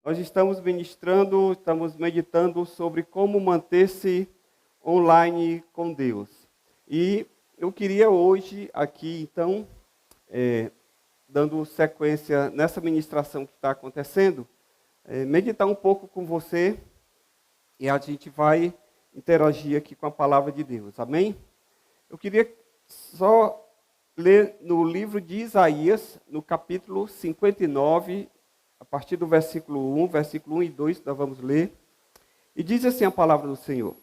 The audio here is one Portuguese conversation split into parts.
Nós estamos ministrando, estamos meditando sobre como manter-se online com Deus. E eu queria hoje aqui, então, dando sequência nessa ministração que está acontecendo, meditar um pouco com você e a gente vai interagir aqui com a palavra de Deus. Amém? Eu queria só ler no livro de Isaías, no capítulo 59, a partir do versículo 1 e 2, nós vamos ler. E diz assim a palavra do Senhor: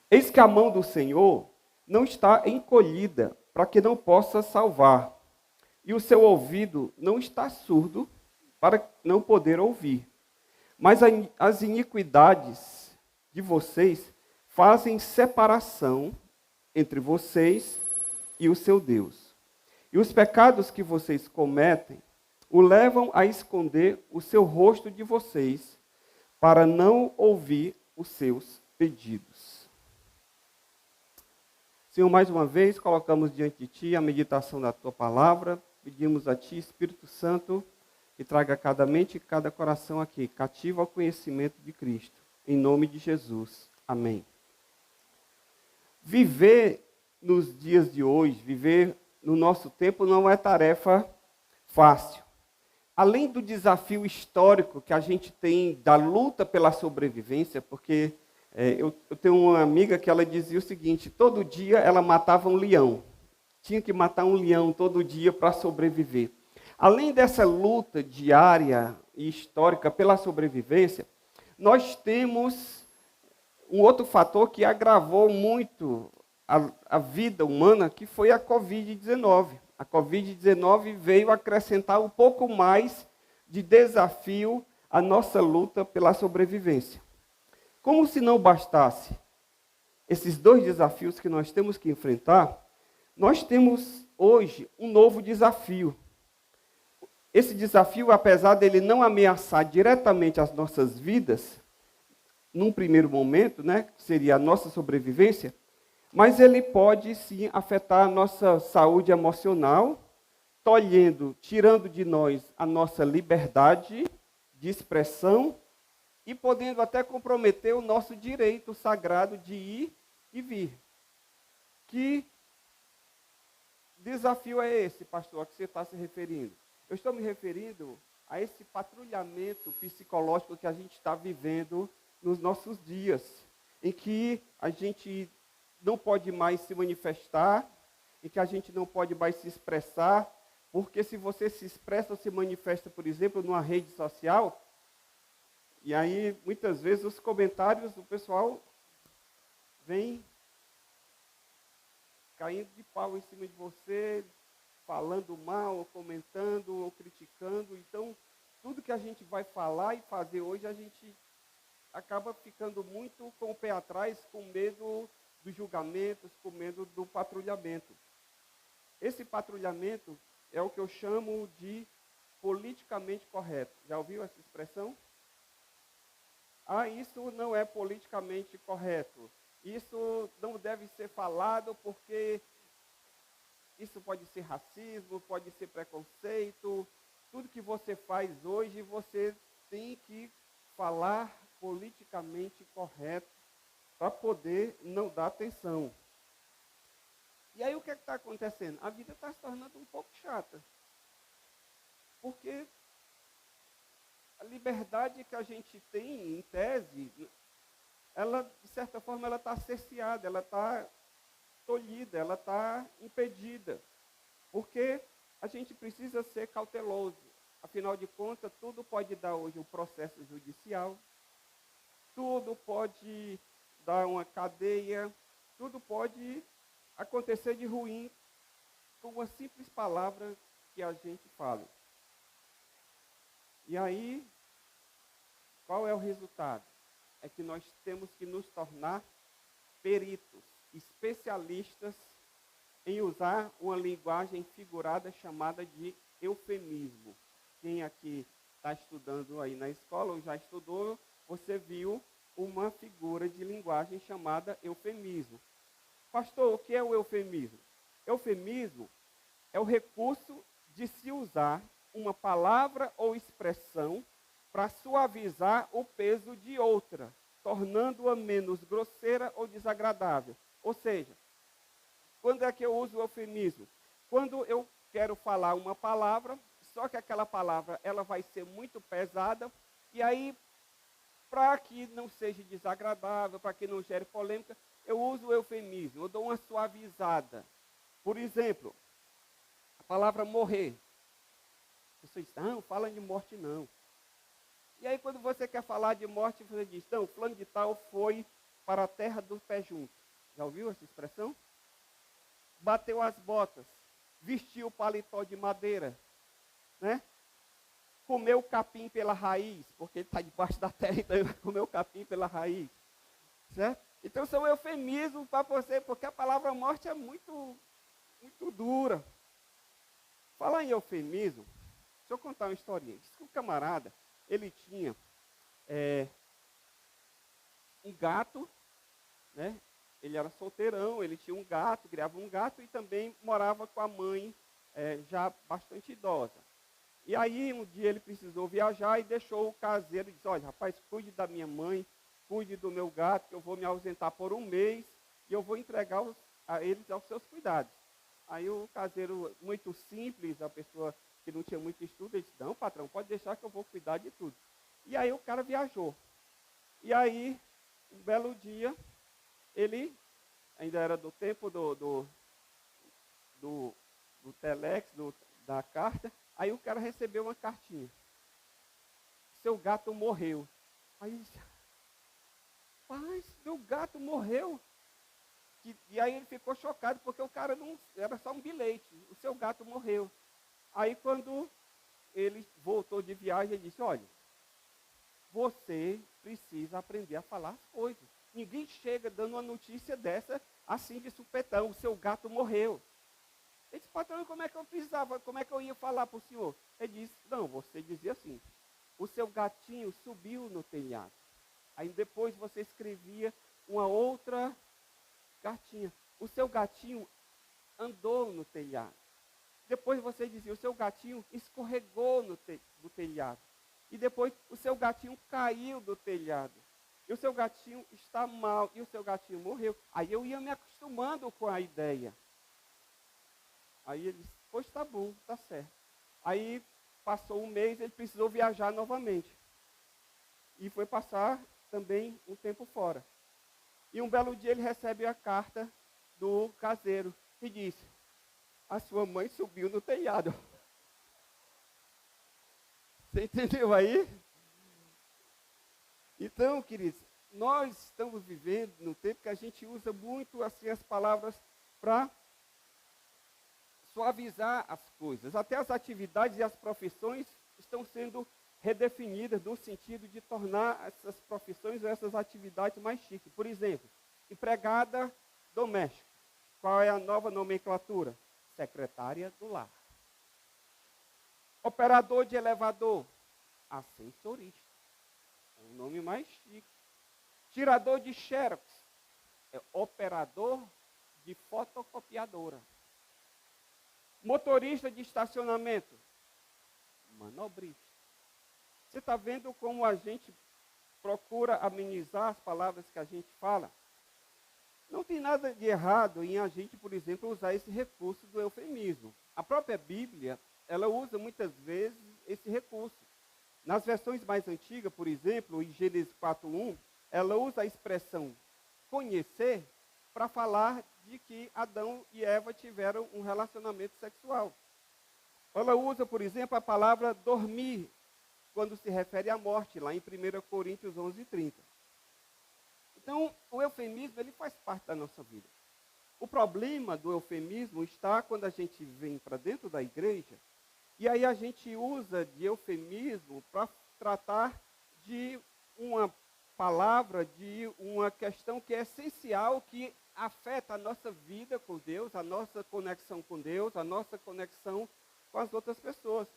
Eis que a mão do Senhor não está encolhida, para que não possa salvar, e o seu ouvido não está surdo, para não poder ouvir. Mas as iniquidades de vocês fazem separação entre vocês e o seu Deus. E os pecados que vocês cometem o levam a esconder o seu rosto de vocês, para não ouvir os seus pedidos. Senhor, mais uma vez, colocamos diante de Ti a meditação da Tua palavra. Pedimos a Ti, Espírito Santo, que traga cada mente e cada coração aqui, cativo ao conhecimento de Cristo. Em nome de Jesus. Amém. Viver nos dias de hoje, viver no nosso tempo, não é tarefa fácil. Além do desafio histórico que a gente tem da luta pela sobrevivência, porque eu tenho uma amiga que ela dizia o seguinte: todo dia ela matava um leão. Tinha que matar um leão todo dia para sobreviver. Além dessa luta diária e histórica pela sobrevivência, nós temos um outro fator que agravou muito a vida humana, que foi a Covid-19. A Covid-19 veio acrescentar um pouco mais de desafio à nossa luta pela sobrevivência. Como se não bastasse esses dois desafios que nós temos que enfrentar, nós temos hoje um novo desafio. Esse desafio, apesar dele não ameaçar diretamente as nossas vidas, num primeiro momento, que seria a nossa sobrevivência, mas ele pode sim afetar a nossa saúde emocional, tolhendo, tirando de nós a nossa liberdade de expressão e podendo até comprometer o nosso direito sagrado de ir e vir. Que desafio é esse, pastor, a que você está se referindo? Eu estou me referindo a esse patrulhamento psicológico que a gente está vivendo nos nossos dias, em que a gente não pode mais se manifestar, em que a gente não pode mais se expressar, porque se você se expressa ou se manifesta, por exemplo, numa rede social, e aí muitas vezes os comentários do pessoal vêm caindo de pau em cima de você, falando mal, ou comentando, ou criticando. Então, tudo que a gente vai falar e fazer hoje, a gente acaba ficando muito com o pé atrás, com medo dos julgamentos, com medo do patrulhamento. Esse patrulhamento é o que eu chamo de politicamente correto. Já ouviu essa expressão? Isso não é politicamente correto. Isso não deve ser falado porque isso pode ser racismo, pode ser preconceito. Tudo que você faz hoje, você tem que falar politicamente correto para poder não dar atenção. E aí o que é que está acontecendo? A vida está se tornando um pouco chata. Porque a liberdade que a gente tem, em tese, ela, de certa forma, ela está cerceada, ela está tolhida, ela está impedida. Porque a gente precisa ser cauteloso. Afinal de contas, tudo pode dar hoje um processo judicial, tudo pode dar uma cadeia, tudo pode acontecer de ruim com uma simples palavra que a gente fala. E aí, qual é o resultado? É que nós temos que nos tornar peritos, especialistas em usar uma linguagem figurada chamada de eufemismo. Quem aqui está estudando aí na escola ou já estudou, você viu uma figura de linguagem chamada eufemismo. Pastor, o que é o eufemismo? Eufemismo é o recurso de se usar uma palavra ou expressão para suavizar o peso de outra, tornando-a menos grosseira ou desagradável. Ou seja, quando é que eu uso o eufemismo? Quando eu quero falar uma palavra, só que aquela palavra ela vai ser muito pesada, e aí, para que não seja desagradável, para que não gere polêmica, eu uso o eufemismo, eu dou uma suavizada. Por exemplo, a palavra morrer. Você diz, não, fala de morte não. E aí quando você quer falar de morte, você diz, não, fulano de tal foi para a terra do pé junto. Já ouviu essa expressão? Bateu as botas, vestiu o paletó de madeira, né? Comeu capim pela raiz, porque ele está debaixo da terra, então ele vai comer o capim pela raiz. Certo? Então são eufemismos para você, porque a palavra morte é muito dura. Falar em eufemismo, deixa eu contar uma historinha. Diz que o camarada, ele tinha um gato, né? Ele era solteirão, ele tinha um gato, criava um gato e também morava com a mãe já bastante idosa. E aí um dia ele precisou viajar e deixou o caseiro e disse, olha, rapaz, cuide da minha mãe, cuide do meu gato, que eu vou me ausentar por um mês e eu vou entregar a eles aos seus cuidados. Aí o caseiro, muito simples, a pessoa que não tinha muito estudo, ele disse, não, patrão, pode deixar que eu vou cuidar de tudo. E aí o cara viajou. E aí, um belo dia, ele, ainda era do tempo do telex, da carta, aí o cara recebeu uma cartinha. Seu gato morreu. Aí ele disse, rapaz, meu gato morreu. E aí ele ficou chocado, porque o cara não era só um bilhete, o seu gato morreu. Aí quando ele voltou de viagem, ele disse, olha, você precisa aprender a falar as coisas. Ninguém chega dando uma notícia dessa assim de supetão, o seu gato morreu. Ele disse, patrão, como é que eu precisava, como é que eu ia falar para o senhor? Ele disse, não, você dizia assim, o seu gatinho subiu no telhado. Aí depois você escrevia uma outra cartinha. O seu gatinho andou no telhado. Depois você dizia, o seu gatinho escorregou do telhado. E depois o seu gatinho caiu do telhado. E o seu gatinho está mal. E o seu gatinho morreu. Aí eu ia me acostumando com a ideia. Aí ele disse, pois tá bom, tá certo. Aí passou um mês, ele precisou viajar novamente. E foi passar também um tempo fora. E um belo dia ele recebe a carta do caseiro e disse, a sua mãe subiu no telhado. Você entendeu aí? Então, queridos, nós estamos vivendo num tempo que a gente usa muito assim as palavras para suavizar as coisas. Até as atividades e as profissões estão sendo redefinidas no sentido de tornar essas profissões ou essas atividades mais chiques. Por exemplo, empregada doméstica. Qual é a nova nomenclatura? Secretária do lar. Operador de elevador. Ascensorista. É um nome mais chique. Tirador de xerox. É operador de fotocopiadora. Motorista de estacionamento. Manobrista. Você está vendo como a gente procura amenizar as palavras que a gente fala? Não tem nada de errado em a gente, por exemplo, usar esse recurso do eufemismo. A própria Bíblia, ela usa muitas vezes esse recurso. Nas versões mais antigas, por exemplo, em Gênesis 4:1, ela usa a expressão conhecer para falar de que Adão e Eva tiveram um relacionamento sexual. Ela usa, por exemplo, a palavra dormir, quando se refere à morte, lá em 1 Coríntios 11:30. Então, o eufemismo, ele faz parte da nossa vida. O problema do eufemismo está quando a gente vem para dentro da igreja, e aí a gente usa de eufemismo para tratar de uma palavra, de uma questão que é essencial, que afeta a nossa vida com Deus, a nossa conexão com Deus, a nossa conexão com as outras pessoas.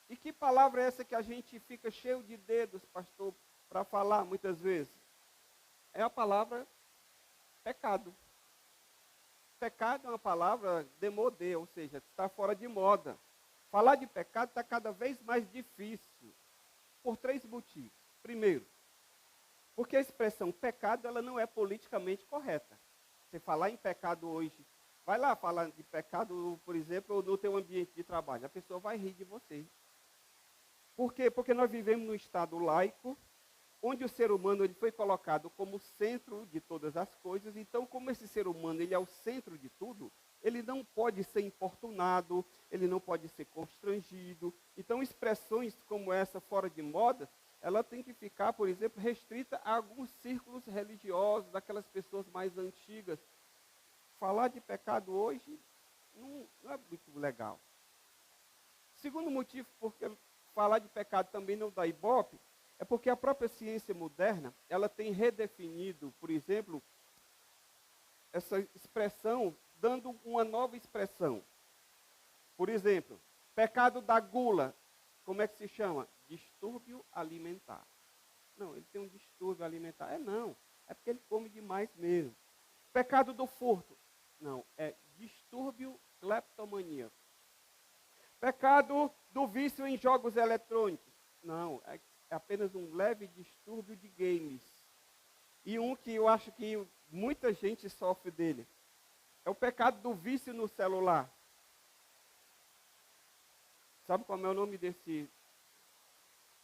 E que palavra é essa que a gente fica cheio de dedos, pastor, para falar muitas vezes? É a palavra pecado. Pecado é uma palavra demodê, ou seja, está fora de moda. Falar de pecado está cada vez mais difícil. por 3 motivos. Primeiro, porque a expressão pecado, ela não é politicamente correta. Você falar em pecado hoje, vai lá falar de pecado, por exemplo, no teu ambiente de trabalho, a pessoa vai rir de você. Por quê? Porque nós vivemos num estado laico, onde o ser humano ele foi colocado como centro de todas as coisas. Então, como esse ser humano ele é o centro de tudo, ele não pode ser importunado, ele não pode ser constrangido. Então, expressões como essa fora de moda, ela tem que ficar, por exemplo, restrita a alguns círculos religiosos, daquelas pessoas mais antigas. Falar de pecado hoje não é muito legal. Segundo motivo, porque falar de pecado também não dá ibope, é porque a própria ciência moderna, ela tem redefinido, por exemplo, essa expressão, dando uma nova expressão. Por exemplo, pecado da gula, como é que se chama? Distúrbio alimentar. Não, ele tem um distúrbio alimentar. Não, é porque ele come demais mesmo. Pecado do furto. Não, é distúrbio cleptomaníaco. Pecado do vício em jogos eletrônicos. Não, é apenas um leve distúrbio de games. E um que eu acho que muita gente sofre dele. É o pecado do vício no celular. Sabe qual é o nome desse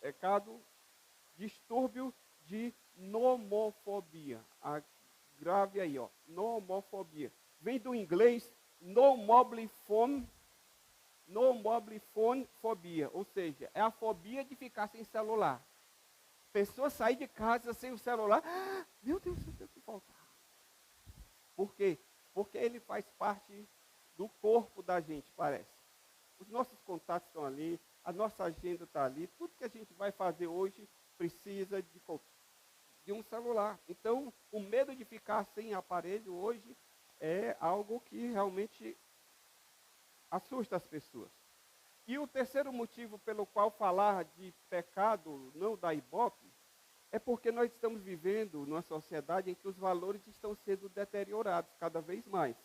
pecado? Distúrbio de nomofobia. Grave aí, ó. Nomofobia. Vem do inglês no mobile phone fobia, ou seja, é a fobia de ficar sem celular. Pessoa sair de casa sem o celular, meu Deus, eu tenho que voltar. Por quê? Porque ele faz parte do corpo da gente, parece. Os nossos contatos estão ali, a nossa agenda está ali, tudo que a gente vai fazer hoje precisa de um celular. Então, o medo de ficar sem aparelho hoje é algo que realmente assusta as pessoas. E o terceiro motivo pelo qual falar de pecado não dá ibope é porque nós estamos vivendo numa sociedade em que os valores estão sendo deteriorados cada vez mais.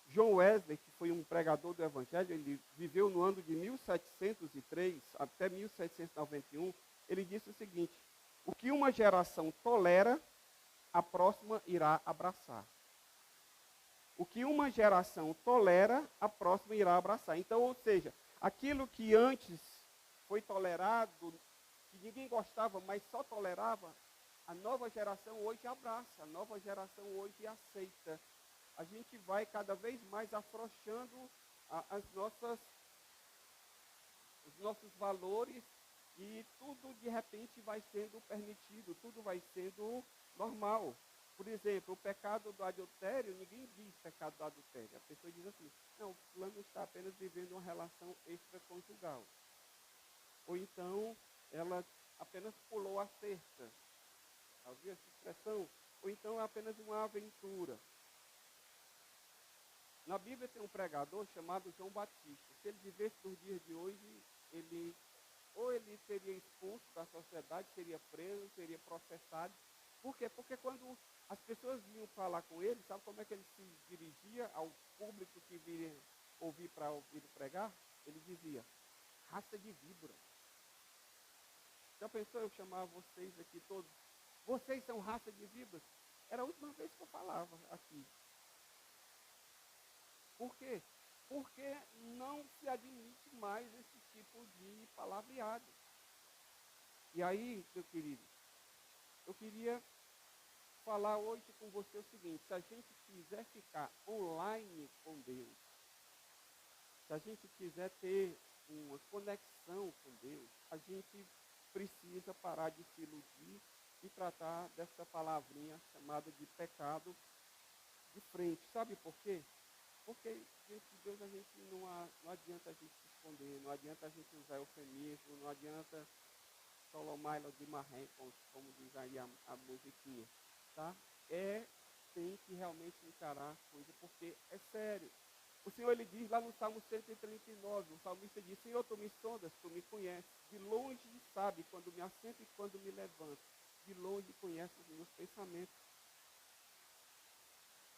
John Wesley, que foi um pregador do Evangelho, ele viveu no ano de 1703 até 1791, ele disse o seguinte: o que uma geração tolera, a próxima irá abraçar. O que uma geração tolera, a próxima irá abraçar. Então, ou seja, aquilo que antes foi tolerado, que ninguém gostava, mas só tolerava, a nova geração hoje abraça, a nova geração hoje aceita. A gente vai cada vez mais afrouxando os nossos valores e tudo de repente vai sendo permitido, tudo vai sendo normal. Por exemplo, o pecado do adultério, ninguém diz pecado do adultério. A pessoa diz assim, não, o fulano está apenas vivendo uma relação extraconjugal. Ou então, ela apenas pulou a cerca. Havia essa expressão? Ou então é apenas uma aventura. Na Bíblia tem um pregador chamado João Batista. Se ele vivesse nos dias de hoje, ele seria expulso da sociedade, seria preso, seria processado. Por quê? Porque quando as pessoas vinham falar com ele, sabe como é que ele se dirigia ao público que viria ouvir para ouvir pregar? Ele dizia, raça de víbora. Já pensou eu chamar vocês aqui todos? Vocês são raça de víboras? Era a última vez que eu falava aqui. Por quê? Porque não se admite mais esse tipo de palavreado. E aí, meu querido, eu queria falar hoje com você o seguinte: se a gente quiser ficar online com Deus, se a gente quiser ter uma conexão com Deus, a gente precisa parar de se iludir e tratar dessa palavrinha chamada de pecado de frente. Sabe por quê? Porque diante de Deus não adianta a gente se esconder, não adianta a gente usar eufemismo, não adianta Solomaila de Marrém, como diz aí a musiquinha, tá? Tem que realmente encarar a coisa, porque é sério. O Senhor, ele diz lá no Salmo 139, o salmista diz, Senhor, tu me sondas, tu me conheces, de longe sabe quando me assento e quando me levanto, de longe conheces os meus pensamentos.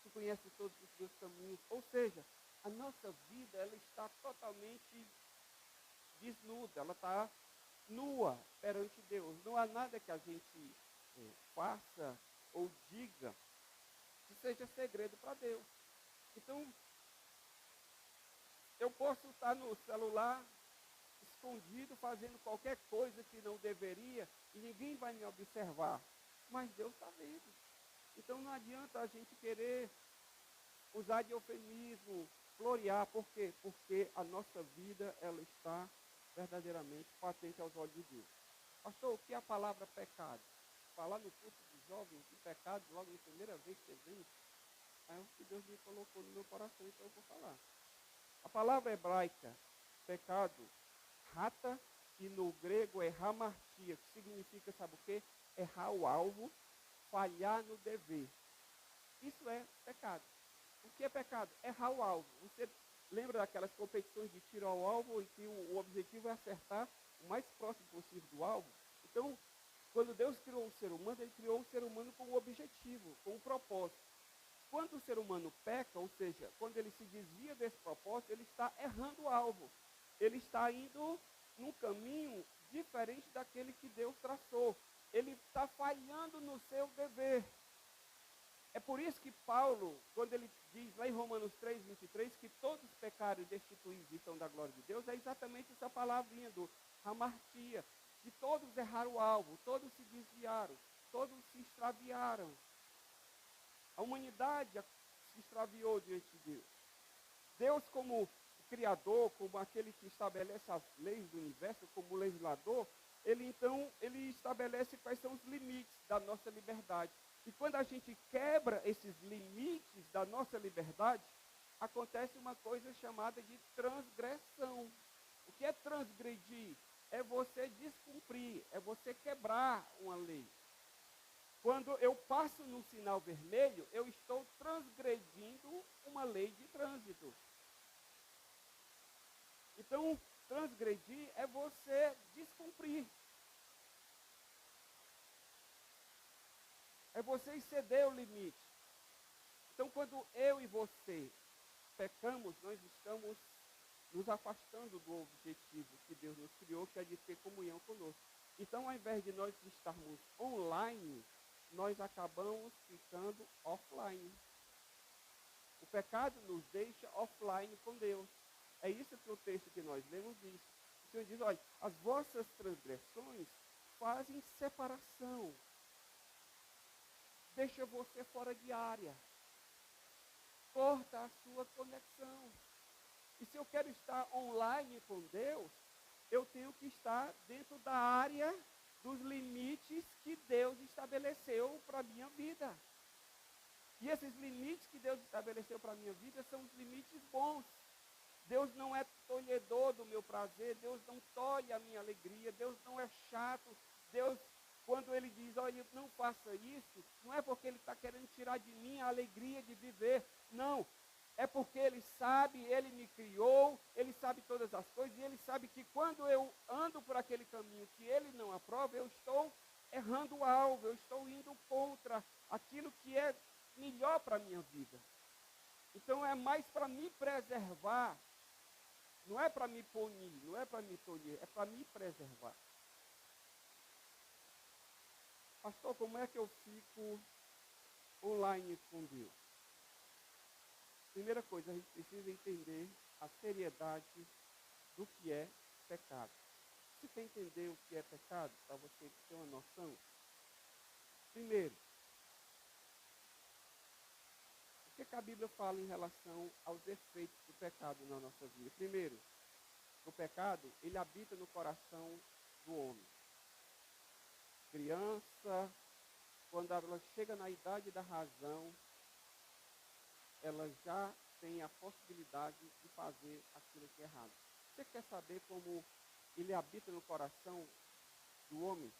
Tu conheces todos os meus caminhos, ou seja, a nossa vida, ela está totalmente desnuda, ela está nua perante Deus. Não há nada que a gente faça ou diga que seja segredo para Deus. Então, eu posso estar no celular, escondido, fazendo qualquer coisa que não deveria, e ninguém vai me observar. Mas Deus está vendo. Então não adianta a gente querer usar de eufemismo, florear. Por quê? Porque a nossa vida, ela está verdadeiramente patente aos olhos de Deus. Pastor, o que é a palavra pecado? Falar no curso de jovens de pecado, logo na primeira vez que você vem, é o que Deus me colocou no meu coração, então eu vou falar. A palavra hebraica, pecado, rata, e no grego é hamartia, que significa, sabe o quê? Errar o alvo, falhar no dever. Isso é pecado. O que é pecado? Errar o alvo. Você lembra daquelas competições de tiro ao alvo, em que o objetivo é acertar o mais próximo possível do alvo? Então, quando Deus criou o ser humano, ele criou o ser humano com um objetivo, com um propósito. Quando o ser humano peca, ou seja, quando ele se desvia desse propósito, ele está errando o alvo. Ele está indo num caminho diferente daquele que Deus traçou. Ele está falhando no seu dever. É por isso que Paulo, quando ele diz lá em Romanos 3:23, que todos pecaram e destituídos estão da glória de Deus, é exatamente essa palavrinha do hamartia, que todos erraram o alvo, todos se desviaram, todos se extraviaram. A humanidade se extraviou diante de Deus. Deus, como Criador, como aquele que estabelece as leis do universo, como legislador, ele estabelece quais são os limites da nossa liberdade. E quando a gente quebra esses limites da nossa liberdade, acontece uma coisa chamada de transgressão. O que é transgredir? É você descumprir, é você quebrar uma lei. Quando eu passo no sinal vermelho, eu estou transgredindo uma lei de trânsito. Então, transgredir é você descumprir. É você exceder o limite. Então, quando eu e você pecamos, nós estamos nos afastando do objetivo que Deus nos criou, que é de ter comunhão conosco. Então, ao invés de nós estarmos online, nós acabamos ficando offline. O pecado nos deixa offline com Deus. É isso que o texto que nós lemos diz. O Senhor diz, olha, as vossas transgressões fazem separação. Deixa você fora de área. Corta a sua conexão. E se eu quero estar online com Deus, eu tenho que estar dentro da área dos limites que Deus estabeleceu para a minha vida. E esses limites que Deus estabeleceu para a minha vida são os limites bons. Deus não é tolhedor do meu prazer, Deus não tolhe a minha alegria, Deus não é chato. Deus, quando Ele diz, olha, não faça isso, não é porque Ele está querendo tirar de mim a alegria de viver, não. É porque Ele sabe, Ele me criou, Ele sabe todas as coisas, e Ele sabe que quando eu ando por aquele caminho que Ele não aprova, eu estou errando o alvo, eu estou indo contra aquilo que é melhor para a minha vida. Então é mais para me preservar, não é para me punir, não é para me tolher, é para me preservar. Pastor, como é que eu fico online com Deus? Primeira coisa, a gente precisa entender a seriedade do que é pecado. Você quer entender o que é pecado, para você ter uma noção? Primeiro, o que a Bíblia fala em relação aos efeitos do pecado na nossa vida? Primeiro, o pecado, ele habita no coração do homem. Criança, quando ela chega na idade da razão, ela já tem a possibilidade de fazer aquilo que é errado. Você quer saber como ele habita no coração do homem?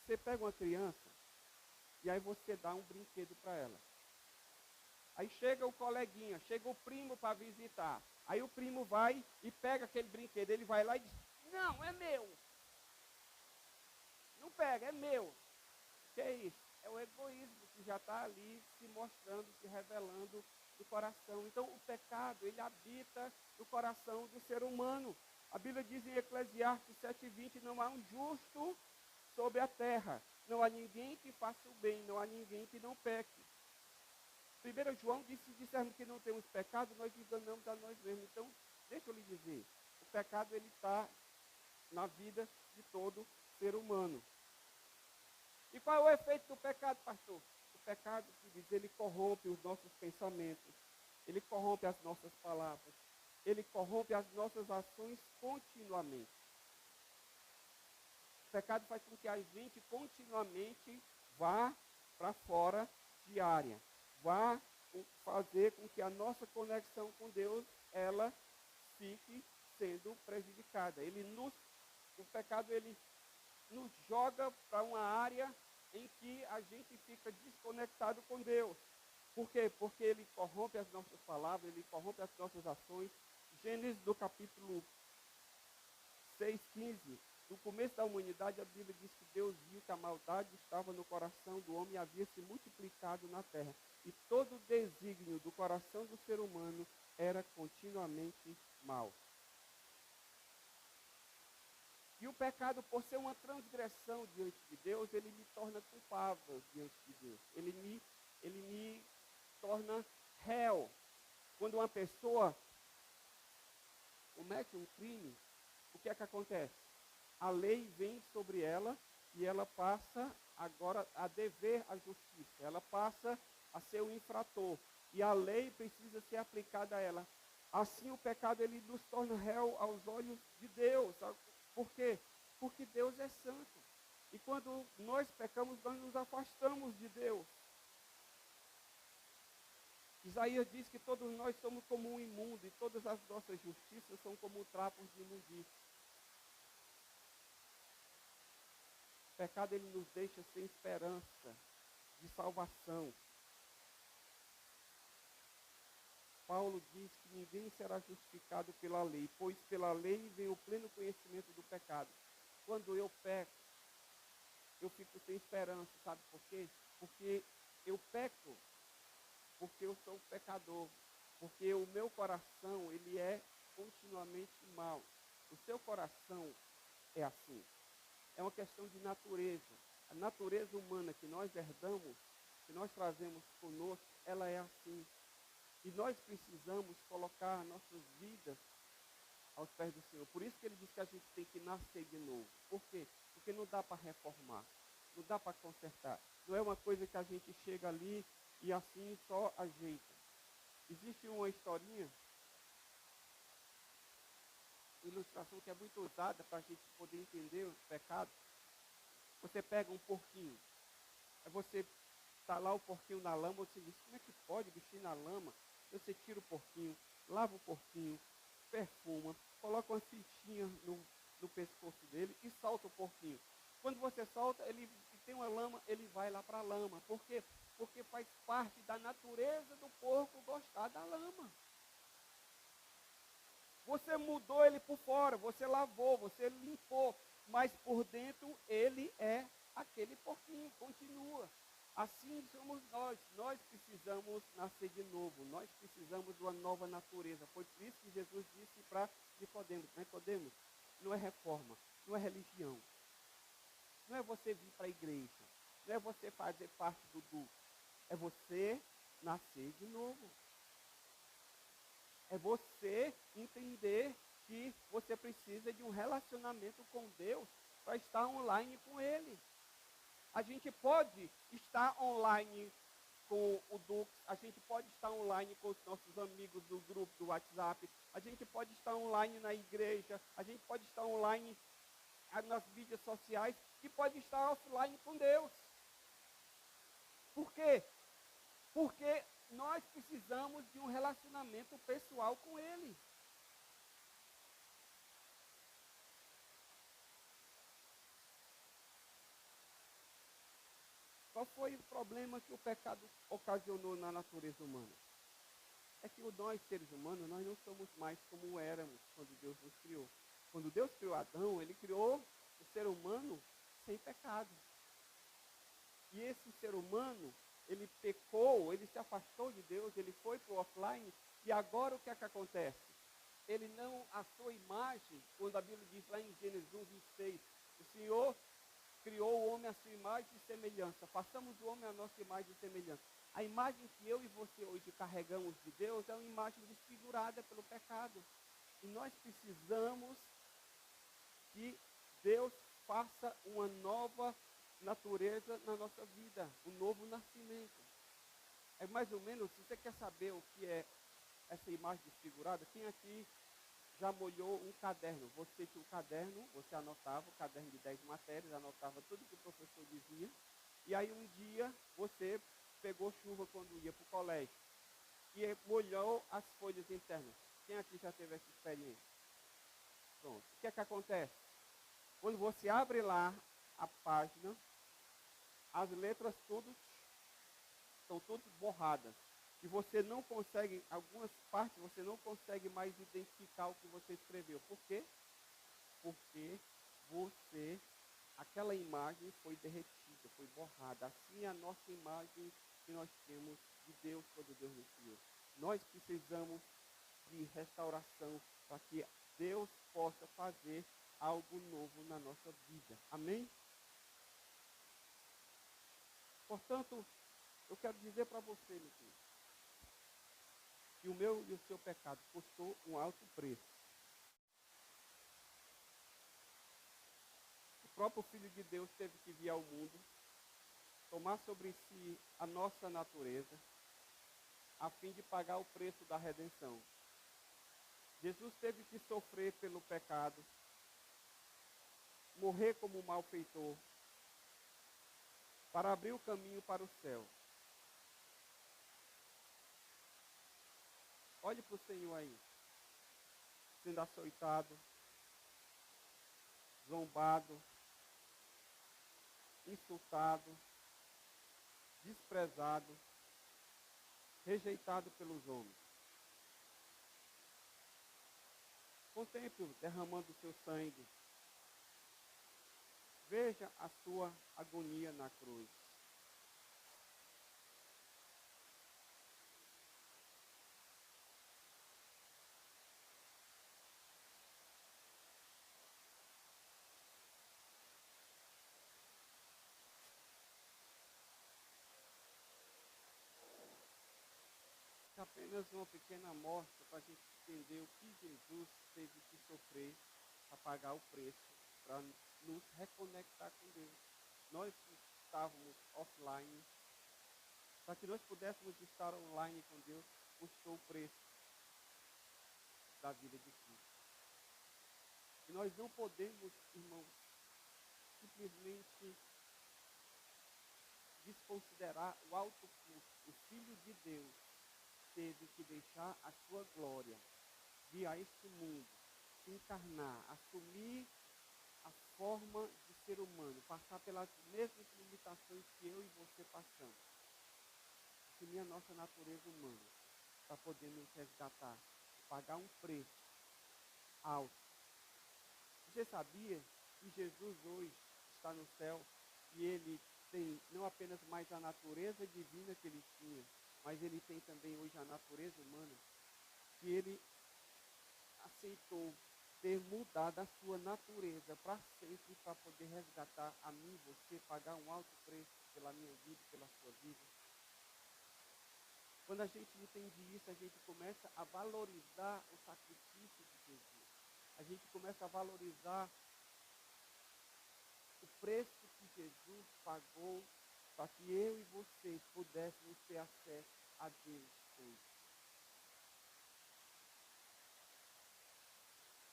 Você pega uma criança e aí você dá um brinquedo para ela. Aí chega o coleguinha, chega o primo para visitar. Aí o primo vai e pega aquele brinquedo. Ele vai lá e diz, não, é meu. Não pega, é meu. O que é isso? É o egoísmo que já está ali se mostrando, se revelando no coração. Então o pecado, ele habita no coração do ser humano. A Bíblia diz em Eclesiastes 7:20, não há um justo sobre a terra. Não há ninguém que faça o bem, não há ninguém que não peque. 1 João disse, se dissermos que não temos pecado, nós enganamos a nós mesmos. Então, deixa eu lhe dizer, o pecado ele está na vida de todo ser humano. E qual é o efeito do pecado, pastor? O pecado, ele corrompe os nossos pensamentos, ele corrompe as nossas palavras, ele corrompe as nossas ações continuamente. O pecado faz com que a gente continuamente vá para fora de área, vá fazer com que a nossa conexão com Deus, ela fique sendo prejudicada. O pecado, ele nos joga para uma área em que a gente fica desconectado com Deus. Por quê? Porque ele corrompe as nossas palavras, ele corrompe as nossas ações. Gênesis, do capítulo 6:15, no começo da humanidade, a Bíblia diz que Deus viu que a maldade estava no coração do homem e havia se multiplicado na terra. E todo o desígnio do coração do ser humano era continuamente mau. E o pecado, por ser uma transgressão diante de Deus, ele me torna culpável diante de Deus. Ele me torna réu. Quando uma pessoa comete um crime, o que é que acontece? A lei vem sobre ela e ela passa agora a dever a justiça. Ela passa a ser o infrator. E a lei precisa ser aplicada a ela. Assim o pecado ele nos torna réu aos olhos de Deus. Por quê? Porque Deus é santo. E quando nós pecamos, nós nos afastamos de Deus. Isaías diz que todos nós somos como um imundo e todas as nossas justiças são como trapos de imundícia. O pecado ele nos deixa sem esperança de salvação. Paulo diz que ninguém será justificado pela lei, pois pela lei vem o pleno conhecimento do pecado. Quando eu peco, eu fico sem esperança, sabe por quê? Porque eu peco, porque eu sou pecador, porque o meu coração, ele é continuamente mau. O seu coração é assim. É uma questão de natureza. A natureza humana que nós herdamos, que nós trazemos conosco, ela é assim. E nós precisamos colocar nossas vidas aos pés do Senhor. Por isso que ele diz que a gente tem que nascer de novo. Por quê? Porque não dá para reformar, não dá para consertar. Não é uma coisa que a gente chega ali e assim só ajeita. Existe uma historinha, ilustração que é muito usada para a gente poder entender o pecado. Você pega um porquinho, aí você está lá o porquinho na lama, você diz, como é que pode bichinho na lama? Você tira o porquinho, lava o porquinho, perfuma, coloca uma fitinha no pescoço dele e solta o porquinho. Quando você solta, ele tem uma lama, ele vai lá para a lama. Por quê? Porque faz parte da natureza do porco gostar da lama. Você mudou ele por fora, você lavou, você limpou, mas por dentro ele é aquele porquinho, continua. Assim somos nós precisamos nascer de novo, nós precisamos de uma nova natureza. Foi por isso que Jesus disse para Nicodemos, não é reforma, não é religião, não é você vir para a igreja, não é você fazer parte do grupo, é você nascer de novo. É você entender que você precisa de um relacionamento com Deus para estar online com Ele. A gente pode estar online com o Dux, a gente pode estar online com os nossos amigos do grupo do WhatsApp, a gente pode estar online na igreja, a gente pode estar online nas mídias sociais e pode estar offline com Deus. Por quê? Porque nós precisamos de um relacionamento pessoal com Ele. Qual foi o problema que o pecado ocasionou na natureza humana? É que nós, seres humanos, nós não somos mais como éramos quando Deus nos criou. Quando Deus criou Adão, Ele criou o ser humano sem pecado. E esse ser humano, ele pecou, ele se afastou de Deus, ele foi para o offline, e agora o que é que acontece? ele não, a sua imagem, quando a Bíblia diz lá em Gênesis 1:26, o Senhor criou o homem à sua imagem e semelhança. Façamos o homem à nossa imagem e semelhança. A imagem que eu e você hoje carregamos de Deus é uma imagem desfigurada pelo pecado. E nós precisamos que Deus faça uma nova natureza na nossa vida, um novo nascimento. É mais ou menos, se você quer saber o que é essa imagem desfigurada, quem aqui já molhou um caderno? Você tinha um caderno, você anotava, o caderno de 10 matérias, anotava tudo que o professor dizia, e aí um dia você pegou chuva quando ia para o colégio, e molhou as folhas internas. Quem aqui já teve essa experiência? Pronto. O que é que acontece? Quando você abre lá a página, as letras estão todas borradas. E você não consegue, algumas partes você não consegue mais identificar o que você escreveu. Por quê? Porque aquela imagem foi derretida, foi borrada. Assim é a nossa imagem que nós temos de Deus quando Deus nos criou. Nós precisamos de restauração para que Deus possa fazer algo novo na nossa vida. Amém? Portanto, eu quero dizer para você, meu filho, que o meu e o seu pecado custou um alto preço. O próprio Filho de Deus teve que vir ao mundo, tomar sobre si a nossa natureza, a fim de pagar o preço da redenção. Jesus teve que sofrer pelo pecado, morrer como um malfeitor, para abrir o caminho para o céu. Olhe para o Senhor aí, sendo açoitado, zombado, insultado, desprezado, rejeitado pelos homens. Contemple-o derramando o seu sangue. Veja a sua agonia na cruz. Apenas uma pequena amostra para a gente entender o que Jesus teve que sofrer para pagar o preço, para nos reconectar com Deus. Nós estávamos offline, para que nós pudéssemos estar online com Deus, custou o preço da vida de Cristo. E nós não podemos, irmãos, simplesmente desconsiderar o alto custo. O Filho de Deus teve que deixar a sua glória, vir a este mundo, se encarnar, assumir a forma de ser humano, passar pelas mesmas limitações que eu e você passamos, assumir a nossa natureza humana, para poder nos resgatar, pagar um preço alto. Você sabia que Jesus hoje está no céu e ele tem não apenas mais a natureza divina que ele tinha, mas ele tem também hoje a natureza humana, que ele aceitou ter mudado a sua natureza para sempre, para poder resgatar a mim e você, pagar um alto preço pela minha vida, pela sua vida. Quando a gente entende isso, a gente começa a valorizar o sacrifício de Jesus. A gente começa a valorizar o preço que Jesus pagou para que eu e você pudéssemos ter acesso a Deus hoje.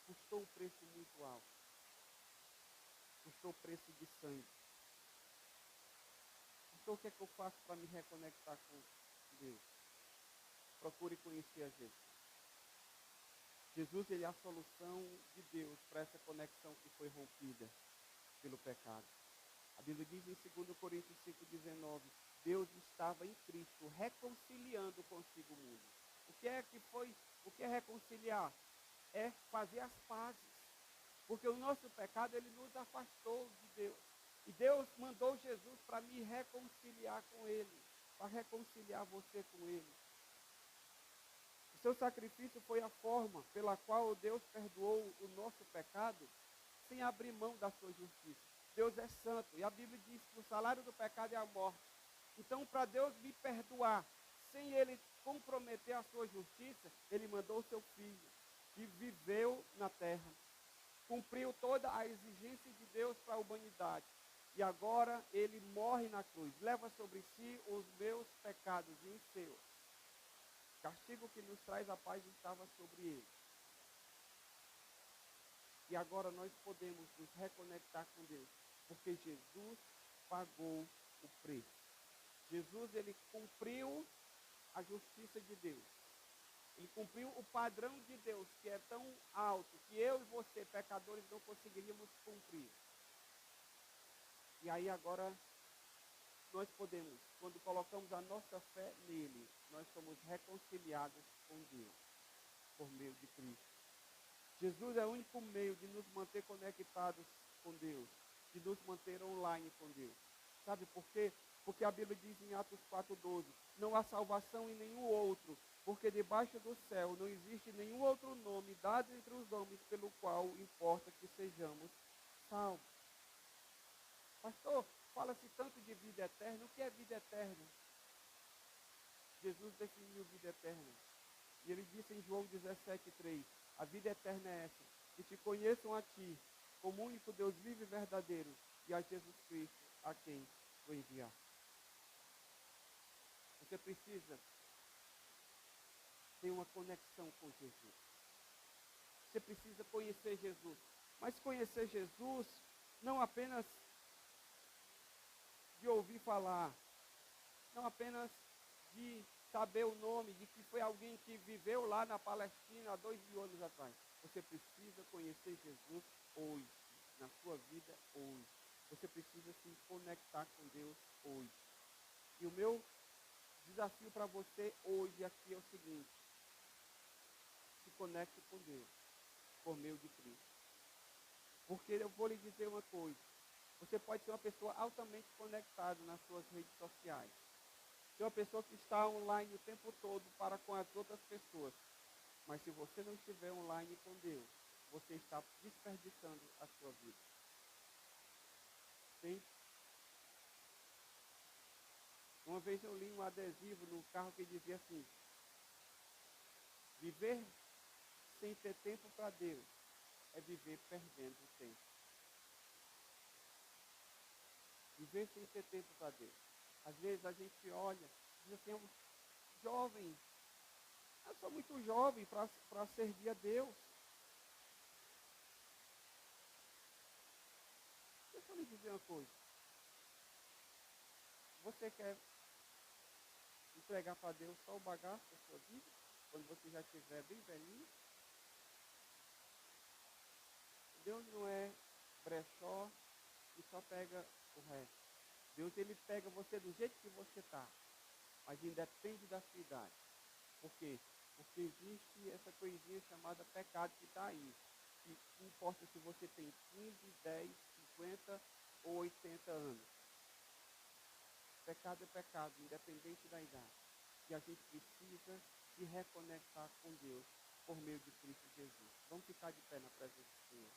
Custou um preço muito alto. Custou o preço de sangue. Então o que é que eu faço para me reconectar com Deus? Procure conhecer a Jesus. Jesus, ele é a solução de Deus para essa conexão que foi rompida pelo pecado. A Bíblia diz em 2 Coríntios 5,19, Deus estava em Cristo reconciliando consigo o mundo. O que é reconciliar? É fazer as pazes. Porque o nosso pecado, ele nos afastou de Deus. E Deus mandou Jesus para me reconciliar com ele, para reconciliar você com ele. seu sacrifício foi a forma pela qual Deus perdoou o nosso pecado sem abrir mão da sua justiça. Deus é santo e a Bíblia diz que o salário do pecado é a morte. Então, para Deus me perdoar sem Ele comprometer a sua justiça, Ele mandou o seu Filho, que viveu na terra, cumpriu toda a exigência de Deus para a humanidade. E agora Ele morre na cruz, leva sobre si os meus pecados e os seus. O castigo que nos traz a paz estava sobre Ele. E agora nós podemos nos reconectar com Deus, porque Jesus pagou o preço. Jesus, ele cumpriu a justiça de Deus. Ele cumpriu o padrão de Deus, que é tão alto, que eu e você, pecadores, não conseguiríamos cumprir. E aí agora, nós podemos, quando colocamos a nossa fé nele, nós somos reconciliados com Deus, por meio de Cristo. Jesus é o único meio de nos manter conectados com Deus, de nos manter online com Deus. Sabe por quê? Porque a Bíblia diz em Atos 4,12, não há salvação em nenhum outro, porque debaixo do céu não existe nenhum outro nome dado entre os homens pelo qual importa que sejamos salvos. Pastor, fala-se tanto de vida eterna, o que é vida eterna? Jesus definiu vida eterna. E ele disse em João 17,3, a vida eterna é essa, que te conheçam a ti, como único Deus vivo e verdadeiro, e a Jesus Cristo, a quem o enviar. Você precisa ter uma conexão com Jesus. Você precisa conhecer Jesus. Mas conhecer Jesus não apenas de ouvir falar, não apenas de saber o nome, de que foi alguém que viveu lá na Palestina há 2000 anos atrás. Você precisa conhecer Jesus hoje, na sua vida hoje. Você precisa se conectar com Deus hoje. E o meu desafio para você hoje aqui é o seguinte: se conecte com Deus por meio de Cristo. Porque eu vou lhe dizer uma coisa: você pode ser uma pessoa altamente conectada nas suas redes sociais. Ser uma pessoa que está online o tempo todo para com as outras pessoas. Mas se você não estiver online com Deus, você está desperdiçando a sua vida. Sim? Uma vez eu li um adesivo no carro que dizia assim: viver sem ter tempo para Deus é viver perdendo o tempo. Viver sem ter tempo para Deus. Às vezes a gente olha e diz assim: jovem, eu sou muito jovem para servir a Deus. Deixa eu lhe dizer uma coisa. Você quer entregar para Deus só o bagaço da sua vida, quando você já estiver bem velhinho? Deus não é brechó e só pega o resto. Deus, ele pega você do jeito que você está, mas independe da sua idade. Por quê? Porque existe essa coisinha chamada pecado que está aí. E não importa se você tem 15, 10, 50 ou 80 anos. Pecado é pecado, independente da idade. E a gente precisa se reconectar com Deus por meio de Cristo Jesus. Vamos ficar de pé na presença do Senhor.